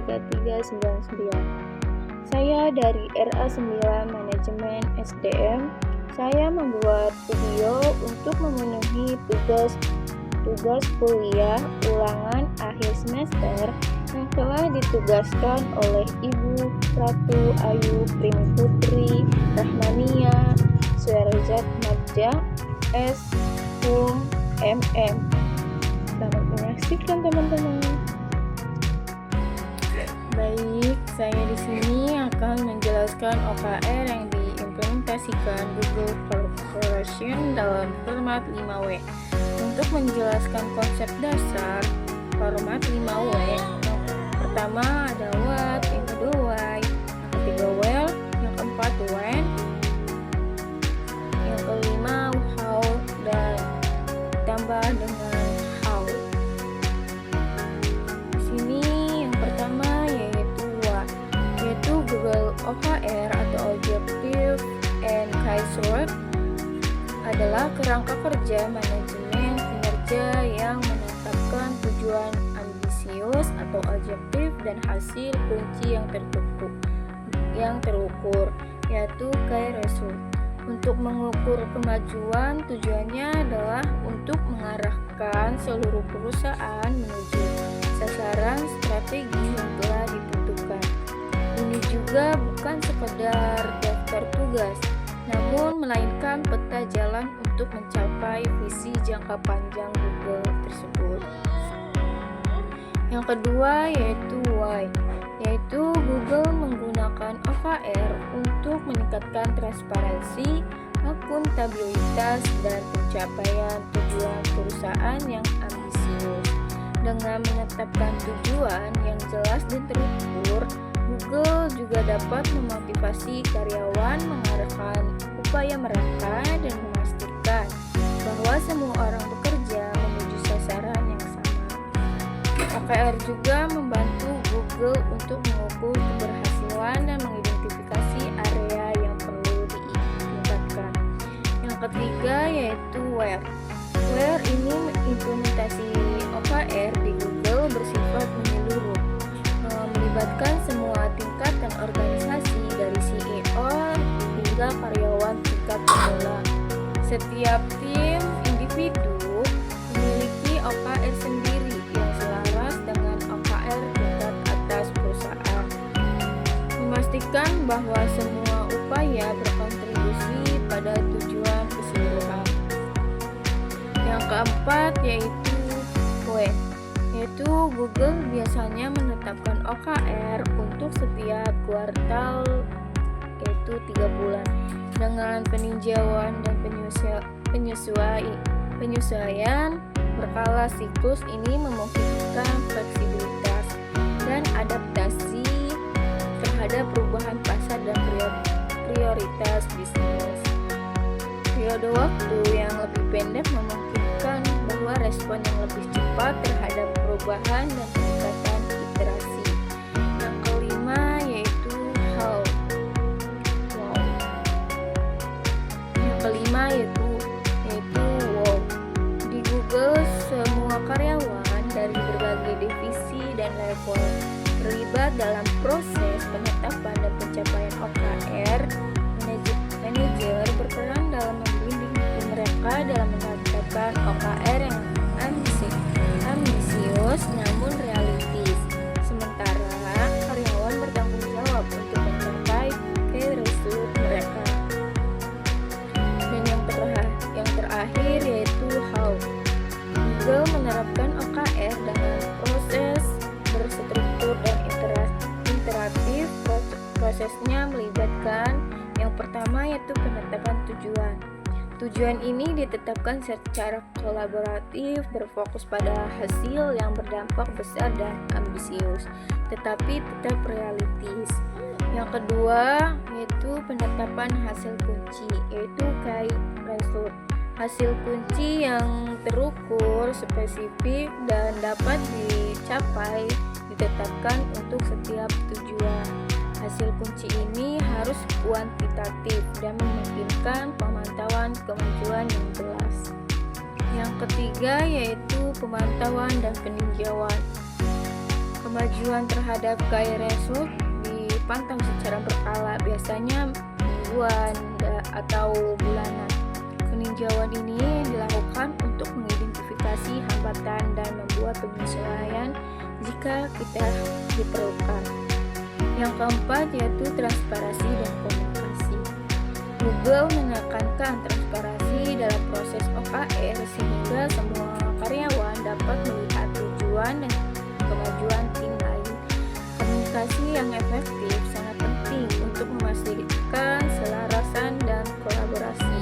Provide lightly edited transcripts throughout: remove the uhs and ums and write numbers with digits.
399. Saya dari RA9 Manajemen SDM. Saya membuat video untuk memenuhi tugas kuliah ulangan akhir semester yang telah ditugaskan oleh Ibu Ratu Ayu Primi Putri Rahmania Suarzat Madja S. Hum MM. Selamat menyaksikan teman-teman. Baik, saya di sini akan menjelaskan OKR yang diimplementasikan Google Corporation dalam format 5W. Untuk menjelaskan konsep dasar format 5W, yang pertama ada what, yang kedua why, yang ketiga well, yang keempat when, yang kelima how, dan ditambah dengan how. Di sini yang pertama yaitu what, yaitu Google OKR atau Objective and Key Result adalah kerangka kerja manajemen kinerja yang menetapkan tujuan ambisius atau objektif dan hasil kunci yang terukur, yaitu key result. Untuk mengukur kemajuan, tujuannya adalah untuk mengarahkan seluruh perusahaan menuju sasaran strategi yang telah ditentukan. Ini juga bukan sekedar daftar tugas, namun melainkan peta jalan untuk mencapai visi jangka panjang Google tersebut. Yang kedua yaitu why, yaitu Google menggunakan OKR untuk meningkatkan transparansi, akuntabilitas, dan pencapaian tujuan perusahaan yang ambisius. Dengan menetapkan tujuan yang jelas dan terukur, Google juga dapat memotivasi karyawan mengarahkan upaya mereka dan memastikan bahwa semua orang bekerja menuju sasaran yang sama. OKR juga membantu Google untuk mengukur keberhasilan dan mengidentifikasi area yang perlu ditingkatkan. Yang ketiga yaitu where. Where ini implementasi OKR di Google bersifat menyeluruh, melibatkan semua tingkat dan organisasi dari CEO hingga karyawan tingkat pemula. Setiap tim individu memiliki OKR sendiri yang selaras dengan OKR tingkat atas perusahaan, memastikan bahwa semua upaya berkontribusi pada tujuan keseluruhan. Yang keempat yaitu when, yaitu Google biasanya menetapkan OKR untuk setiap kuartal, yaitu 3 bulan. Dengan peninjauan dan penyesuaian berkala, siklus ini memungkinkan fleksibilitas dan adaptasi terhadap perubahan pasar dan prioritas bisnis. Periode waktu yang lebih pendek memungkinkan bahwa respon yang lebih cepat terhadap perubahan dan peningkatan iterasi. Yang kelima yaitu how. Yang kelima yaitu wow. Di Google, semua karyawan dari berbagai divisi dan level terlibat dalam proses penetapan dan pencapaian OKR. Manajer berperan dalam membimbing mereka dalam menetapkan OKR yang ambisius namun realistis. Sementara karyawan bertanggung jawab untuk mencapai key result mereka. Dan yang terakhir yaitu how. Google menerapkan OKR dengan proses berstruktur dan iteratif. Prosesnya melibatkan yang pertama yaitu penetapan tujuan. Tujuan ini ditetapkan secara kolaboratif, berfokus pada hasil yang berdampak besar dan ambisius, tetapi tetap realistis. Yang kedua yaitu penetapan hasil kunci, yaitu key result. Hasil kunci yang terukur, spesifik, dan dapat dicapai ditetapkan untuk setiap tujuan. Hasil kunci ini harus kuantitatif dan memungkinkan pemantauan kemajuan yang jelas. Yang ketiga yaitu pemantauan dan peninjauan. Kemajuan terhadap key result dipantau secara berkala, biasanya mingguan atau bulanan. Peninjauan ini dilakukan untuk mengidentifikasi hambatan dan membuat penyesuaian jika kita diperlukan. Yang keempat yaitu transparansi dan komunikasi. Google menekankan transparansi dalam proses OKR sehingga semua karyawan dapat melihat tujuan dan kemajuan tim lain. Komunikasi yang efektif sangat penting untuk memastikan keselarasan dan kolaborasi.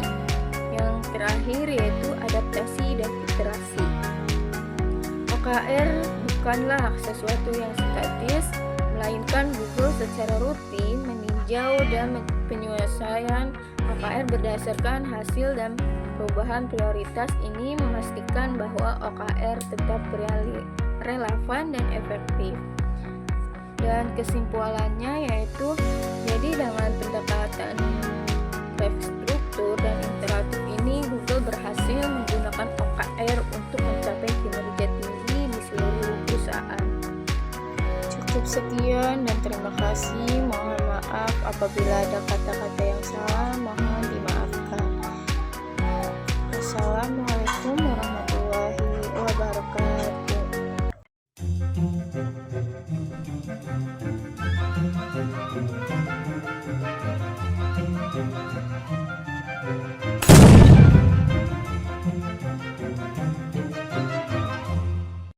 Yang terakhir yaitu adaptasi dan iterasi. OKR bukanlah sesuatu yang statis, melainkan Google secara rutin meninjau dan penyelesaian OKR berdasarkan hasil dan perubahan prioritas. Ini memastikan bahwa OKR tetap relevan dan efektif. Dan kesimpulannya yaitu, jadi dengan pendekatan terstruktur dan interaktif ini, Google berhasil menggunakan OKR untuk mencapai kinerja tinggi di seluruh perusahaan. Cukup sekian dan terima kasih. Mohon maaf apabila ada kata-kata yang salah, mohon dimaafkan. Wassalamualaikum warahmatullahi wabarakatuh.